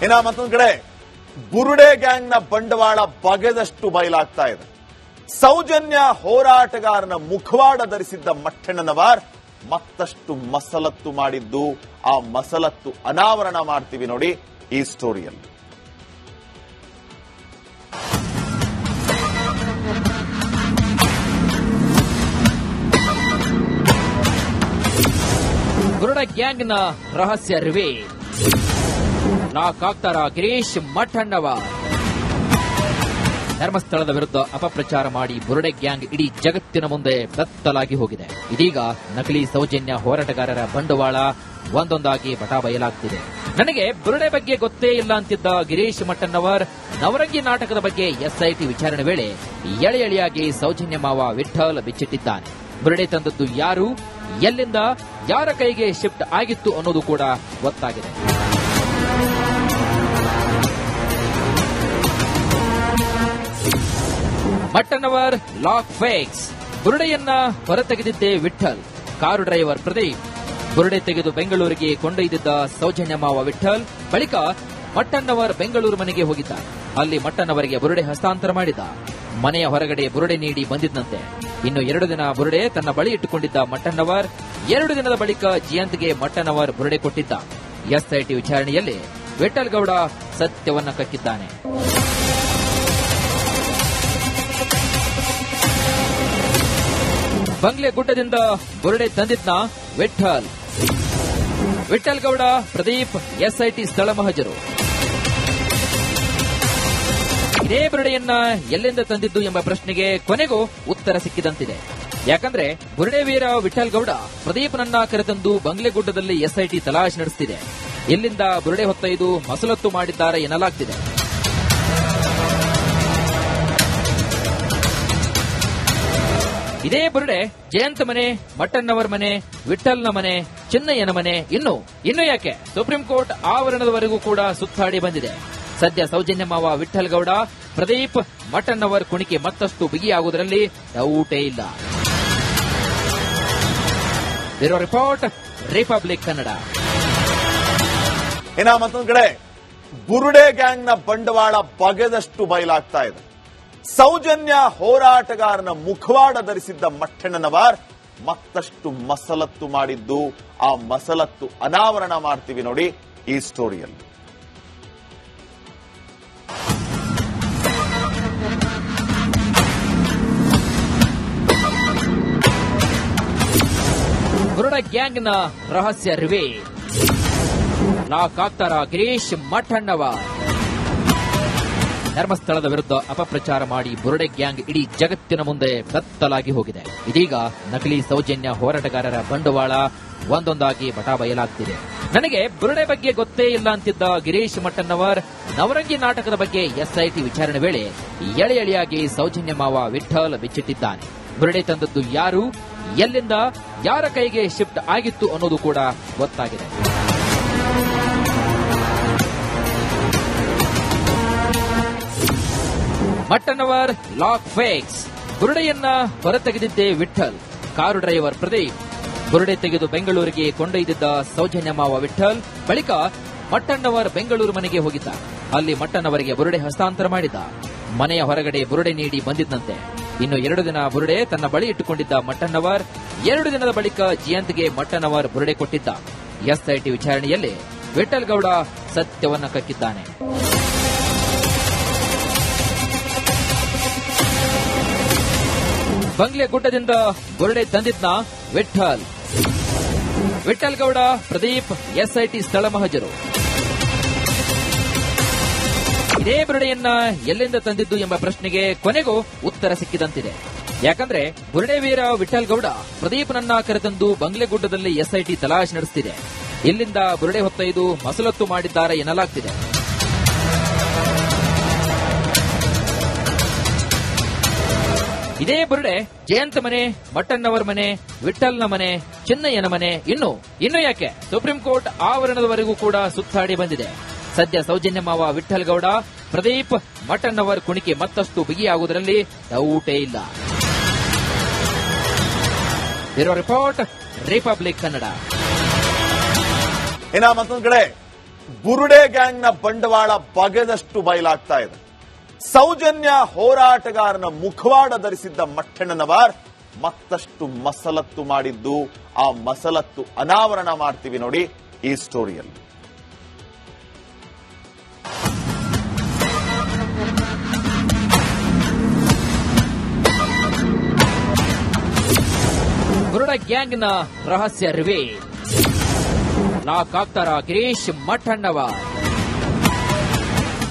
ಇನ್ನ ಮತ್ತೊಂದು ಕಡೆ ಬುರುಡೆ ಗ್ಯಾಂಗ್ನ ಬಂಡವಾಳ ಬಗೆದಷ್ಟು ಬಯಲಾಗ್ತಾ ಇದೆ. ಸೌಜನ್ಯ ಹೋರಾಟಗಾರನ ಮುಖವಾಡ ಧರಿಸಿದ್ದ ಮಟ್ಟಣ್ಣನವರ್ ಮತ್ತಷ್ಟು ಮಸಲತ್ತು ಮಾಡಿದ್ದು, ಆ ಮಸಲತ್ತು ಅನಾವರಣ ಮಾಡ್ತೀವಿ ನೋಡಿ ಈ ಸ್ಟೋರಿಯಲ್ಲಿ. ಬುರುಡೆ ಗ್ಯಾಂಗ್ನ ರಹಸ್ಯ ರಿವೀಲ್. ಲಾಕ್ ಆಗ್ತಾರ ಗಿರೀಶ್ ಮಠಣ್ಣವರ್. ಧರ್ಮಸ್ಥಳದ ವಿರುದ್ಧ ಅಪಪ್ರಚಾರ ಮಾಡಿ ಬುರುಡೆ ಗ್ಯಾಂಗ್ ಇಡೀ ಜಗತ್ತಿನ ಮುಂದೆ ಬೆತ್ತಲಾಗಿ ಹೋಗಿದೆ. ಇದೀಗ ನಕಲಿ ಸೌಜನ್ಯ ಹೋರಾಟಗಾರರ ಬಂಡವಾಳ ಒಂದೊಂದಾಗಿ ಬಟಾ ಬಯಲಾಗ್ತಿದೆ. ನನಗೆ ಬುರುಡೆ ಬಗ್ಗೆ ಗೊತ್ತೇ ಇಲ್ಲ ಅಂತಿದ್ದ ಗಿರೀಶ್ ಮಠಣ್ಣವರ್ ನವರಂಗಿ ನಾಟಕದ ಬಗ್ಗೆ ಎಸ್ಐಟಿ ವಿಚಾರಣೆ ವೇಳೆ ಎಳೆಯಾಗಿ ಸೌಜನ್ಯ ಮಾವ ವಿಠಲ್ ಬಿಚ್ಚಿಟ್ಟಿದ್ದಾನೆ. ಬುರುಡೆ ತಂದದ್ದು ಯಾರು, ಎಲ್ಲಿಂದ, ಯಾರ ಕೈಗೆ ಶಿಫ್ಟ್ ಆಗಿತ್ತು ಅನ್ನೋದು ಕೂಡ ಗೊತ್ತಾಗಿದೆ. ಮಟ್ಟಣ್ಣವರ್ ಲಾಕ್ ಫೇಕ್ಸ್. ಬುರುಡೆಯನ್ನ ಹೊರತೆಗೆದಿದ್ದೇ ವಿಠಲ್. ಕಾರು ಡ್ರೈವರ್ ಪ್ರದೀಪ್ ಬುರುಡೆ ತೆಗೆದು ಬೆಂಗಳೂರಿಗೆ ಕೊಂಡೊಯ್ದಿದ್ದ ಸೌಜನ್ಯ ಮಾವ ವಿಠಲ್. ಬಳಿಕ ಮಟ್ಟಣ್ಣವರ್ ಬೆಂಗಳೂರು ಮನೆಗೆ ಹೋಗಿದ್ದ. ಅಲ್ಲಿ ಮಟ್ಟಣ್ಣವರಿಗೆ ಬುರುಡೆ ಹಸ್ತಾಂತರ ಮಾಡಿದ. ಮನೆಯ ಹೊರಗಡೆ ಬುರುಡೆ ನೀಡಿ ಬಂದಿದ್ದಂತೆ. ಇನ್ನು 2 ದಿನ ಬುರುಡೆ ತನ್ನ ಬಳಿ ಇಟ್ಟುಕೊಂಡಿದ್ದ ಮಟ್ಟಣ್ಣವರ್ 2 ದಿನದ ಬಳಿಕ ಜಯಂತ್ಗೆ ಮಟ್ಟಣ್ಣವರ್ ಬುರುಡೆ ಕೊಟ್ಟಿದ್ದ. ಎಸ್ಐಟಿ ವಿಚಾರಣೆಯಲ್ಲಿ ವಿಠಲ್ ಗೌಡ ಸತ್ಯವನ್ನ ಕಕ್ಕಿದ್ದಾನೆ. ಬಂಗ್ಲೆ ಗುಡ್ಡದಿಂದ ಬುರುಡೆ ತಂದಿದ್ನ ವಿಠಲ್. ವಿಠಲ್ ಗೌಡ, ಪ್ರದೀಪ್ ಎಸ್ಐಟಿ ಸ್ಥಳ ಮಹಜರು. ಇದೇ ಬುರುಡೆಯನ್ನ ಎಲ್ಲಿಂದ ತಂದಿದ್ದು ಎಂಬ ಪ್ರಶ್ನೆಗೆ ಕೊನೆಗೂ ಉತ್ತರ ಸಿಕ್ಕಿದಂತಿದೆ. ಯಾಕಂದ್ರೆ ಬುರುಡೆ ವೀರ ವಿಠಲ್ ಗೌಡ ಪ್ರದೀಪ್ನನ್ನ ಕರೆತಂದು ಬಂಗ್ಲೆಗುಡ್ಡದಲ್ಲಿ ಎಸ್ಐಟಿ ತಲಾಶ್ ನಡೆಸುತ್ತಿದೆ. ಇಲ್ಲಿಂದ ಬುರುಡೆ ಹೊತ್ತೊಯ್ದು ಮಸಲತ್ತು ಮಾಡಿದ್ದಾರೆ ಎನ್ನಲಾಗ್ತಿದೆ. ಇದೇ ಬುರುಡೆ ಜಯಂತ್ ಮನೆ, ಮಟ್ಟಣ್ಣವರ್ ಮನೆ, ವಿಠಲ್ನ ಮನೆ, ಚಿನ್ನಯ್ಯನ ಮನೆ, ಇನ್ನು ಯಾಕೆ ಸುಪ್ರೀಂ ಕೋರ್ಟ್ ಆವರಣದವರೆಗೂ ಕೂಡ ಸುತ್ತಾಡಿ ಬಂದಿದೆ. ಸದ್ಯ ಸೌಜನ್ಯ ಮಾವ ವಿಠಲ್ ಗೌಡ, ಪ್ರದೀಪ್, ಮಟ್ಟಣ್ಣವರ್ ಕುಣಿಕೆ ಮತ್ತಷ್ಟು ಬಿಗಿಯಾಗುವುದರಲ್ಲಿ ಡೌಟೇ ಇಲ್ಲ. Bureau report, republic Kannada. ಇನ್ನ ಮತ್ತೊಂದು ಕಡೆ ಬುರುಡೆ ಗ್ಯಾಂಗ್ನ ಬಂಡವಾಳ ಬಗೆದಷ್ಟು ಬಯಲಾಗ್ತಾ ಇದೆ. ಸೌಜನ್ಯ ಹೋರಾಟಗಾರನ ಮುಖವಾಡ ಧರಿಸಿದ್ದ ಮಟ್ಟಣ್ಣನವರ್ ಮತ್ತಷ್ಟು ಮಸಲತ್ತು ಮಾಡಿದ್ದು, ಆ ಮಸಲತ್ತು ಅನಾವರಣ ಮಾಡ್ತೀವಿ ನೋಡಿ ಈ ಸ್ಟೋರಿಯಲ್ಲಿ. ಬುರುಡೆ ಗ್ಯಾಂಗ್ನ ರಹಸ್ಯ ರಿವೀಲ್. ಲಾಕ್ ಆಗ್ತಾರ ಗಿರೀಶ್ ಮಠಣ್ಣವರ್. ಧರ್ಮಸ್ಥಳದ ವಿರುದ್ಧ ಅಪಪ್ರಚಾರ ಮಾಡಿ ಬುರುಡೆ ಗ್ಯಾಂಗ್ ಇಡೀ ಜಗತ್ತಿನ ಮುಂದೆ ಬೆತ್ತಲಾಗಿ ಹೋಗಿದೆ. ಇದೀಗ ನಕಲಿ ಸೌಜನ್ಯ ಹೋರಾಟಗಾರರ ಬಂಡವಾಳ ಒಂದೊಂದಾಗಿ ಬಟಾ ಬಯಲಾಗ್ತಿದೆ. ನನಗೆ ಬುರುಡೆ ಬಗ್ಗೆ ಗೊತ್ತೇ ಇಲ್ಲ ಅಂತಿದ್ದ ಗಿರೀಶ್ ಮಠಣ್ಣವರ್ ನವರಂಗಿ ನಾಟಕದ ಬಗ್ಗೆ ಎಸ್ಐಟಿ ವಿಚಾರಣೆ ವೇಳೆ ಎಳೆಯಾಗಿ ಸೌಜನ್ಯ ಮಾವ ವಿಠಲ್ ಬಿಚ್ಚಿಟ್ಟಿದ್ದಾನೆ. ಬುರುಡೆ ತಂದದ್ದು ಯಾರು, ಎಲ್ಲಿಂದ, ಯಾರ ಕೈಗೆ ಶಿಫ್ಟ್ ಆಗಿತ್ತು ಅನ್ನೋದು ಕೂಡ ಗೊತ್ತಾಗಿದೆ. ಮಟ್ಟಣ್ಣವರ್ ಲಾಕ್ ಫೇಕ್ಸ್. ಬುರುಡೆಯನ್ನ ಹೊರತೆಗೆದಿದ್ದೇ ವಿಠಲ್. ಕಾರು ಡ್ರೈವರ್ ಪ್ರದೀಪ್ ಬುರುಡೆ ತೆಗೆದು ಬೆಂಗಳೂರಿಗೆ ಕೊಂಡೊಯ್ದಿದ್ದ ಸೌಜನ್ಯ ಮಾವ ವಿಠಲ್. ಬಳಿಕ ಮಟ್ಟಣ್ಣವರ್ ಬೆಂಗಳೂರು ಮನೆಗೆ ಹೋಗಿದ್ದ. ಅಲ್ಲಿ ಮಟ್ಟಣ್ಣವರಿಗೆ ಬುರುಡೆ ಹಸ್ತಾಂತರ ಮಾಡಿದ. ಮನೆಯ ಹೊರಗಡೆ ಬುರುಡೆ ನೀಡಿ ಬಂದಿದ್ದಂತೆ. ಇನ್ನು 2 ದಿನ ಬುರುಡೆ ತನ್ನ ಬಳಿ ಇಟ್ಟುಕೊಂಡಿದ್ದ ಮಟ್ಟಣ್ಣವರ್ 2 ದಿನದ ಬಳಿಕ ಜಯಂತ್ಗೆ ಮಟ್ಟಣ್ಣವರ್ ಬುರುಡೆ ಕೊಟ್ಟಿದ್ದ. ಎಸ್ಐಟಿ ವಿಚಾರಣೆಯಲ್ಲಿ ವಿಠಲ್ ಗೌಡ ಸತ್ಯವನ್ನ ಕಕ್ಕಿದ್ದಾನೆ. ಬಂಗ್ಲೆ ಗುಡ್ಡದಿಂದ ಬುರುಡೆ ತಂದಿದ್ನ ವಿಠಲ್. ವಿಠಲ್ ಗೌಡ, ಪ್ರದೀಪ್ ಎಸ್ಐಟಿ ಸ್ಥಳ ಮಹಜರು. ಇದೇ ಬುರುಡೆಯನ್ನ ಎಲ್ಲಿಂದ ತಂದಿದ್ದು ಎಂಬ ಪ್ರಶ್ನೆಗೆ ಕೊನೆಗೂ ಉತ್ತರ ಸಿಕ್ಕಿದಂತಿದೆ. ಯಾಕಂದ್ರೆ ಬುರುಡೆ ವೀರ ವಿಠಲ್ ಗೌಡ ಪ್ರದೀಪ್ನನ್ನ ಕರೆತಂದು ಬಂಗ್ಲೆಗುಡ್ಡದಲ್ಲಿ ಎಸ್ಐಟಿ ತಲಾಶ್ ನಡೆಸುತ್ತಿದೆ. ಇಲ್ಲಿಂದ ಬುರುಡೆ ಹೊತ್ತೊಯ್ದು ಮಸಲತ್ತು ಮಾಡಿದ್ದಾರೆ ಎನ್ನಲಾಗ್ತಿದೆ. ಇದೇ ಬುರುಡೆ ಜಯಂತ್ ಮನೆ, ಮಟ್ಟಣ್ಣವರ್ ಮನೆ, ವಿಠಲ್ನ ಮನೆ, ಚಿನ್ನಯ್ಯನ ಮನೆ, ಇನ್ನು ಯಾಕೆ ಸುಪ್ರೀಂ ಕೋರ್ಟ್ ಆವರಣದವರೆಗೂ ಕೂಡ ಸುತ್ತಾಡಿ ಬಂದಿದೆ. ಸದ್ಯ ಸೌಜನ್ಯ ಮಾವ ವಿಠಲ್ ಗೌಡ, ಪ್ರದೀಪ್, ಮಟ್ಟಣ್ಣವರ್ ಕುಣಿಕೆ ಮತ್ತಷ್ಟು ಬಿಗಿಯಾಗುವುದರಲ್ಲಿ ಡೌಟೇ ಇಲ್ಲ. Bureau report, republic Kannada. ಇನ್ನ ಮತ್ತೊಂದು ಕಡೆ ಬುರುಡೆ ಗ್ಯಾಂಗ್ನ ಬಂಡವಾಳ ಬಗೆದಷ್ಟು ಬಯಲಾಗ್ತಾ ಇದೆ. ಸೌಜನ್ಯ ಹೋರಾಟಗಾರನ ಮುಖವಾಡ ಧರಿಸಿದ್ದ ಮಟ್ಟಣ್ಣನವರ್ ಮತ್ತಷ್ಟು ಮಸಲತ್ತು ಮಾಡಿದ್ದು, ಆ ಮಸಲತ್ತು ಅನಾವರಣ ಮಾಡ್ತೀವಿ ನೋಡಿ ಈ ಸ್ಟೋರಿಯಲ್ಲಿ. ಬುರುಡ ಗ್ಯಾಂಗ್ನ ರಹಸ್ಯ ರಿವೀಲ್. ಲಾಕ್ ಆಗ್ತಾರ ಗಿರೀಶ್ ಮಠಣ್ಣವರ್.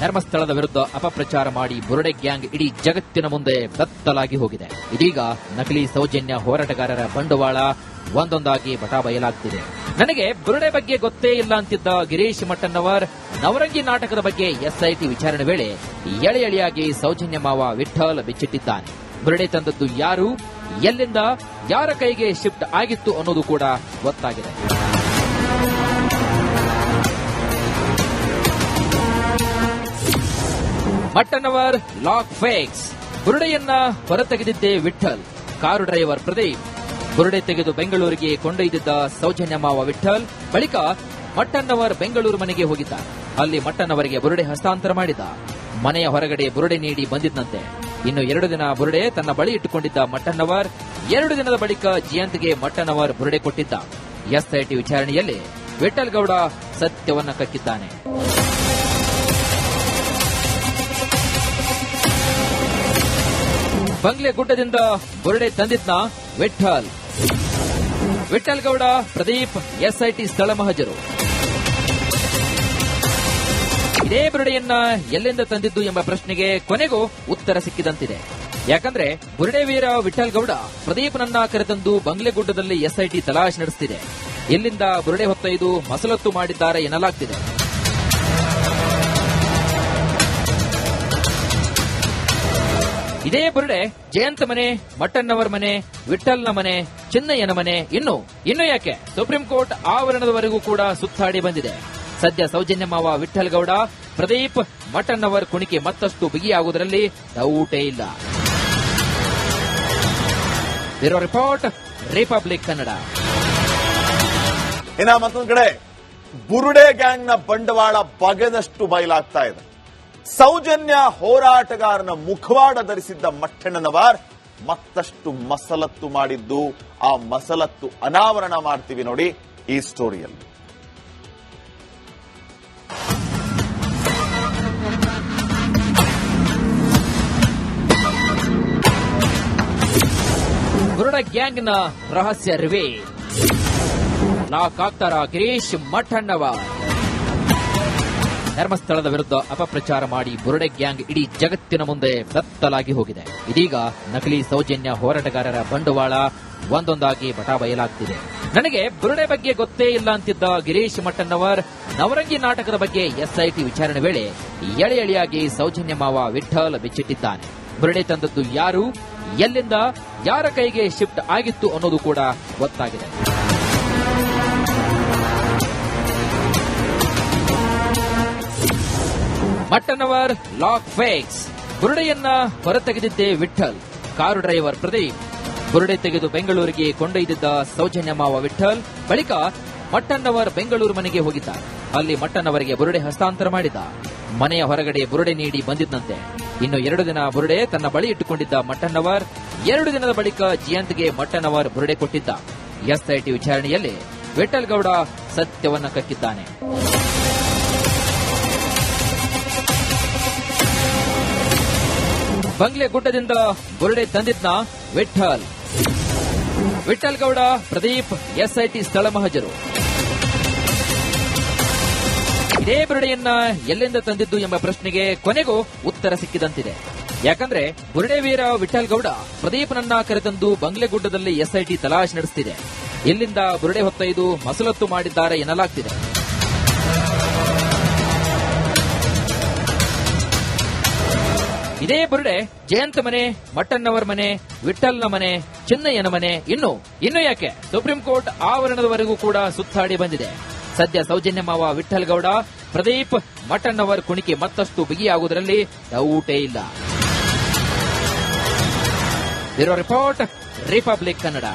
ಧರ್ಮಸ್ಥಳದ ವಿರುದ್ಧ ಅಪಪ್ರಚಾರ ಮಾಡಿ ಬುರುಡೆ ಗ್ಯಾಂಗ್ ಇಡೀ ಜಗತ್ತಿನ ಮುಂದೆ ಬತ್ತಲಾಗಿ ಹೋಗಿದೆ. ಇದೀಗ ನಕಲಿ ಸೌಜನ್ಯ ಹೋರಾಟಗಾರರ ಬಂಡವಾಳ ಒಂದೊಂದಾಗಿ ಬಯಲಾಗ್ತಿದೆ. ನನಗೆ ಬುರುಡೆ ಬಗ್ಗೆ ಗೊತ್ತೇ ಇಲ್ಲ ಅಂತಿದ್ದ ಗಿರೀಶ್ ಮಠಣ್ಣವರ್ ನವರಂಗಿ ನಾಟಕದ ಬಗ್ಗೆ ಎಸ್ಐಟಿ ವಿಚಾರಣೆ ವೇಳೆ ಎಳೆಯಾಗಿ ಸೌಜನ್ಯ ಮಾವ ವಿಠಲ್ ಬಿಚ್ಚಿಟ್ಟಿದ್ದಾನೆ. ಬುರುಡೆ ತಂದದ್ದು ಯಾರು, ಎಲ್ಲಿಂದ, ಯಾರ ಕೈಗೆ ಶಿಫ್ಟ್ ಆಗಿತ್ತು ಅನ್ನೋದು ಕೂಡ ಗೊತ್ತಾಗಿದೆ. ಮಟ್ಟಣ್ಣವರ್ ಲಾಕ್ ಫೇಕ್ಸ್. ಬುರುಡೆಯನ್ನ ಹೊರತೆಗೆದಿದ್ದೇ ವಿಠಲ್. Car driver Pradeep. ಬುರುಡೆ ತೆಗೆದು ಬೆಂಗಳೂರಿಗೆ ಕೊಂಡೊಯ್ದಿದ್ದ ಸೌಜನ್ಯ ಮಾವ ವಿಠಲ್. ಬಳಿಕ ಮಟ್ಟಣ್ಣವರ್ ಬೆಂಗಳೂರು ಮನೆಗೆ ಹೋಗಿದ್ದ. ಅಲ್ಲಿ ಮಟ್ಟಣ್ಣವರಿಗೆ ಬುರುಡೆ ಹಸ್ತಾಂತರ ಮಾಡಿದ. ಮನೆಯ ಹೊರಗಡೆ ಬುರುಡೆ ನೀಡಿ ಬಂದಿದ್ದಂತೆ. ಇನ್ನು 2 ದಿನ ಬುರುಡೆ ತನ್ನ ಬಳಿ ಇಟ್ಟುಕೊಂಡಿದ್ದ ಮಟ್ಟಣ್ಣವರ್ 2 ದಿನದ ಬಳಿಕ ಜಯಂತ್ಗೆ ಮಟ್ಟಣ್ಣವರ್ ಬುರುಡೆ ಕೊಟ್ಟಿದ್ದ. ಎಸ್ಐಟಿ ವಿಚಾರಣೆಯಲ್ಲಿ ವಿಠಲ್ ಗೌಡ ಸತ್ಯವನ್ನ ಕಕ್ಕಿದ್ದಾನೆ. ಬಂಗ್ಲೆ ಗುಡ್ಡದಿಂದ ಬುರುಡೆ ತಂದಿದ್ನ ವಿಠಲ್ ಗೌಡ, ಪ್ರದೀಪ್ ಎಸ್ಐಟಿ ಸ್ಥಳ ಮಹಜರು. ಇದೇ ಬುರುಡೆಯನ್ನ ಎಲ್ಲಿಂದ ತಂದಿದ್ದು ಎಂಬ ಪ್ರಶ್ನೆಗೆ ಕೊನೆಗೂ ಉತ್ತರ ಸಿಕ್ಕಿದಂತಿದೆ. ಯಾಕಂದ್ರೆ ಬುರುಡೆ ವೀರ ವಿಠಲ್ ಗೌಡ ಪ್ರದೀಪ್ನನ್ನ ಕರೆತಂದು ಬಂಗ್ಲೆಗುಡ್ಡದಲ್ಲಿ ಎಸ್ಐಟಿ ತಲಾಶ್ ನಡೆಸುತ್ತಿದೆ. ಎಲ್ಲಿಂದ ಬುರುಡೆ ಹೊತ್ತೊಯ್ದು ಮಸಲತ್ತು ಮಾಡಿದ್ದಾರೆ ಎನ್ನಲಾಗ್ತಿದೆ. ಇದೇ ಬುರುಡೆ ಜಯಂತ್ ಮನೆ, ಮಟ್ಟಣ್ಣವರ್ ಮನೆ, ವಿಠಲ್ನ ಮನೆ, ಚಿನ್ನಯ್ಯನ ಮನೆ, ಇನ್ನು ಯಾಕೆ ಸುಪ್ರೀಂ ಕೋರ್ಟ್ ಆವರಣದವರೆಗೂ ಕೂಡ ಸುತ್ತಾಡಿ ಬಂದಿದೆ. ಸದ್ಯ ಸೌಜನ್ಯ ಮಾವ ವಿಠಲ್ ಗೌಡ, ಪ್ರದೀಪ್, ಮಟ್ಟಣ್ಣವರ್ ಕುಣಿಕೆ ಮತ್ತಷ್ಟು ಬಿಗಿಯಾಗುವುದರಲ್ಲಿ ಡೌಟೇ ಇಲ್ಲ. Bureau report, republic Kannada. ಇನ್ನ ಮತ್ತೊಂದು ಕಡೆ ಬುರುಡೆ ಗ್ಯಾಂಗ್ನ ಬಂಡವಾಳ ಬಗೆದಷ್ಟು ಬಯಲಾಗ್ತಾ ಇದೆ. ಸೌಜನ್ಯ ಹೋರಾಟಗಾರನ ಮುಖವಾಡ ಧರಿಸಿದ್ದ ಮಟ್ಟಣ್ಣನವರ್ ಮತ್ತಷ್ಟು ಮಸಲತ್ತು ಮಾಡಿದ್ದು, ಆ ಮಸಲತ್ತು ಅನಾವರಣ ಮಾಡ್ತೀವಿ ನೋಡಿ ಈ ಸ್ಟೋರಿಯಲ್ಲಿ. ಬುರುಡ ಗ್ಯಾಂಗ್ನ ರಹಸ್ಯ ರಿವೀಲ್. ಲಾಕ್ ಆಗ್ತಾರ ಗಿರೀಶ್ ಮಠಣ್ಣವರ್. ಧರ್ಮಸ್ಥಳದ ವಿರುದ್ಧ ಅಪಪ್ರಚಾರ ಮಾಡಿ ಬುರುಡೆ ಗ್ಯಾಂಗ್ ಇಡೀ ಜಗತ್ತಿನ ಮುಂದೆ ಬತ್ತಲಾಗಿ ಹೋಗಿದೆ. ಇದೀಗ ನಕಲಿ ಸೌಜನ್ಯ ಹೋರಾಟಗಾರರ ಬಂಡವಾಳ ಒಂದೊಂದಾಗಿ ಬಯಲಾಗ್ತಿದೆ. ನನಗೆ ಬುರುಡೆ ಬಗ್ಗೆ ಗೊತ್ತೇ ಇಲ್ಲ ಅಂತಿದ್ದ ಗಿರೀಶ್ ಮಠಣ್ಣವರ್ ನವರಂಗಿ ನಾಟಕದ ಬಗ್ಗೆ ಎಸ್ಐಟಿ ವಿಚಾರಣೆ ವೇಳೆ ಎಳೆಯಾಗಿ ಸೌಜನ್ಯ ಮಾವ ವಿಠಲ್ ಬಿಚ್ಚಿಟ್ಟಿದ್ದಾನೆ. ಬುರುಡೆ ತಂದದ್ದು ಯಾರು, ಎಲ್ಲಿಂದ, ಯಾರ ಕೈಗೆ ಶಿಫ್ಟ್ ಆಗಿತ್ತು ಅನ್ನೋದು ಕೂಡ ಗೊತ್ತಾಗಿದೆ. ಮಟ್ಟಣ್ಣವರ್ ಲಾಕ್ ಫೇಕ್ಸ್. ಬುರುಡೆಯನ್ನ ಹೊರತೆಗೆದಿದ್ದೇ ವಿಠಲ್. Car driver Pradeep. ಬುರುಡೆ ತೆಗೆದು ಬೆಂಗಳೂರಿಗೆ ಕೊಂಡೊಯ್ದಿದ್ದ ಸೌಜನ್ಯ ಮಾವ ವಿಠಲ್. ಬಳಿಕ ಮಟ್ಟಣ್ಣವರ್ ಬೆಂಗಳೂರು ಮನೆಗೆ ಹೋಗಿದ್ದ. ಅಲ್ಲಿ ಮಟ್ಟಣ್ಣವರಿಗೆ ಬುರುಡೆ ಹಸ್ತಾಂತರ ಮಾಡಿದ. ಮನೆಯ ಹೊರಗಡೆ ಬುರುಡೆ ನೀಡಿ ಬಂದಿದ್ದಂತೆ. ಇನ್ನು 2 ದಿನ ಬುರುಡೆ ತನ್ನ ಬಳಿ ಇಟ್ಟುಕೊಂಡಿದ್ದ ಮಟ್ಟಣ್ಣವರ್ 2 ದಿನದ ಬಳಿಕ ಜಯಂತ್ಗೆ ಮಟ್ಟಣ್ಣವರ್ ಬುರುಡೆ ಕೊಟ್ಟಿದ್ದ. ಎಸ್ಐಟಿ ವಿಚಾರಣೆಯಲ್ಲಿ ವಿಠಲ್ ಗೌಡ ಸತ್ಯವನ್ನ ಕಕ್ಕಿದ್ದಾನೆ. ಬಂಗ್ಲೆ ಗುಡ್ಡದಿಂದ ಬುರುಡೆ ತಂದಿದ್ನ ವಿಠಲ್ ಗೌಡ, ಪ್ರದೀಪ್ ಎಸ್ಐಟಿ ಸ್ಥಳ ಮಹಜರು. ಇದೇ ಬುರುಡೆಯನ್ನ ಎಲ್ಲಿಂದ ತಂದಿದ್ದು ಎಂಬ ಪ್ರಶ್ನೆಗೆ ಕೊನೆಗೂ ಉತ್ತರ ಸಿಕ್ಕಿದಂತಿದೆ. ಯಾಕಂದ್ರೆ ಬುರುಡೆ ವೀರ ವಿಠಲ್ ಗೌಡ ಪ್ರದೀಪ್ನನ್ನ ಕರೆತಂದು ಬಂಗ್ಲೆಗುಡ್ಡದಲ್ಲಿ ಎಸ್ಐಟಿ ತಲಾಶ್ ನಡೆಸುತ್ತಿದೆ. ಎಲ್ಲಿಂದ ಬುರುಡೆ ಹೊತ್ತೊಯ್ದು ಮಸಲತ್ತು ಮಾಡಿದ್ದಾರೆ ಎನ್ನಲಾಗ್ತಿದೆ. ಇದೇ ಬುರುಡೆ ಜಯಂತ್ ಮನೆ, ಮಟ್ಟಣ್ಣವರ್ ಮನೆ, ವಿಠಲ್ನ ಮನೆ, ಚಿನ್ನಯ್ಯನ ಮನೆ, ಇನ್ನು ಯಾಕೆ ಸುಪ್ರೀಂ ಕೋರ್ಟ್ ಆವರಣದವರೆಗೂ ಕೂಡ ಸುತ್ತಾಡಿ ಬಂದಿದೆ. ಸದ್ಯ ಸೌಜನ್ಯ ಮಾವ ವಿಠಲ್ ಗೌಡ, ಪ್ರದೀಪ್, ಮಟ್ಟಣ್ಣವರ್ ಕುಣಿಕೆ ಮತ್ತಷ್ಟು ಬಿಗಿಯಾಗುವುದರಲ್ಲಿ ಡೌಟೇ ಇಲ್ಲ. Bureau report, republic Kannada.